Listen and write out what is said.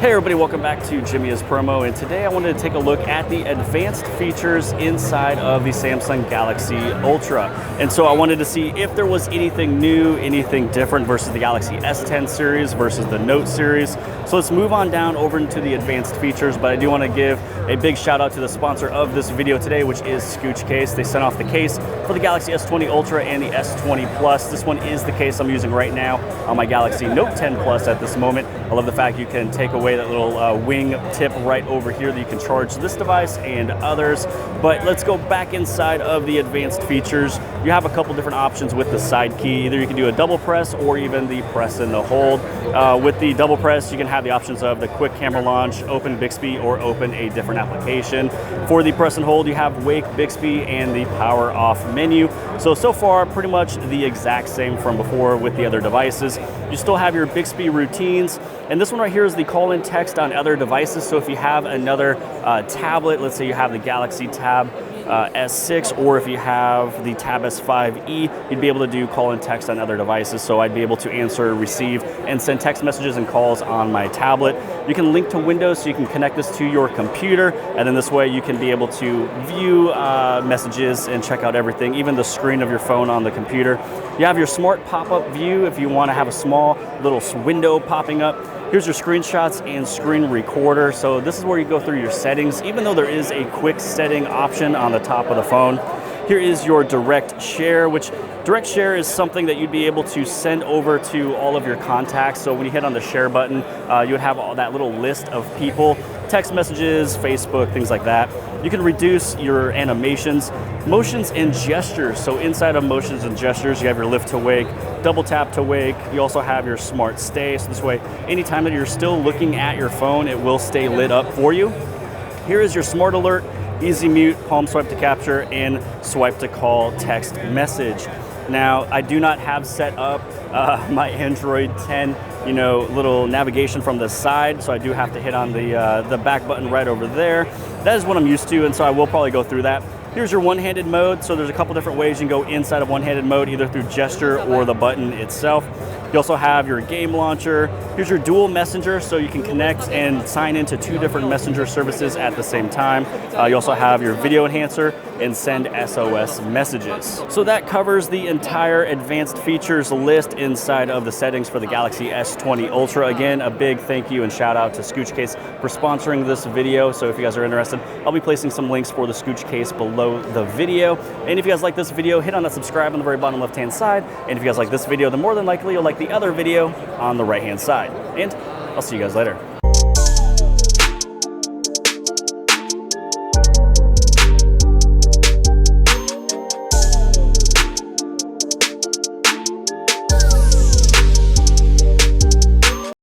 Hey everybody, welcome back to Jimmy's Promo, and today I wanted to take a look at the advanced features inside of the Samsung Galaxy Ultra. And so I wanted to see if there was anything new, anything different versus the Galaxy S10 series versus the Note series. So let's move on down over into the advanced features, but I do want to give a big shout out to the sponsor of this video today, which is Scooch Case. They sent off the case for the Galaxy S20 Ultra and the S20 Plus. This one is the case I'm using right now on my Galaxy Note 10 Plus at this moment. I love the fact you can take away that little wing tip right over here that you can charge this device and others. But let's go back inside of the advanced features. You have a couple different options with the side key. Either you can do a double press or even the press and the hold. With the double press, you can have the options of the quick camera launch, open Bixby, or open a different application. For the press and hold, you have wake, Bixby, and the power off menu. So far, pretty much the exact same from before with the other devices. You still have your Bixby routines, and this one right here is the call-in text on other devices. So if you have another tablet, let's say you have the Galaxy Tab S6, or if you have the Tab S5e, you'd be able to do call-in text on other devices. So I'd be able to answer, receive, and send text messages and calls on my tablet. You can link to Windows, so you can connect this to your computer, and then this way you can be able to view messages and check out everything, even the screen of your phone on the computer. You have your smart pop-up view if you want to have a small little window popping up. Here's your screenshots and screen recorder. So this is where you go through your settings, even though there is a quick setting option on the top of the phone. Here is your direct share, which direct share is something that you'd be able to send over to all of your contacts. So when you hit on the share button, you would have all that little list of people, text messages, Facebook, things like that. You can reduce your animations, motions and gestures. So inside of motions and gestures, you have your lift to wake, double tap to wake. You also have your smart stay. So this way, anytime that you're still looking at your phone, it will stay lit up for you. Here is your smart alert, easy mute, palm swipe to capture, and swipe to call text message. Now, I do not have set up my Android 10, little navigation from the side, so I do have to hit on the back button right over there. That is what I'm used to, and so I will probably go through that. Here's your one-handed mode. So there's a couple different ways you can go inside of one-handed mode, either through gesture or the button itself. You also have your game launcher. Here's your dual messenger, so you can connect and sign into two different messenger services at the same time. You also have your video enhancer and send SOS messages. So that covers the entire advanced features list inside of the settings for the Galaxy S20 Ultra. Again, a big thank you and shout out to Scooch Case for sponsoring this video. So if you guys are interested, I'll be placing some links for the Scooch Case below the video. And if you guys like this video, hit on that subscribe on the very bottom left-hand side. And if you guys like this video, then more than likely you'll like the other video on the right-hand side. And I'll see you guys later.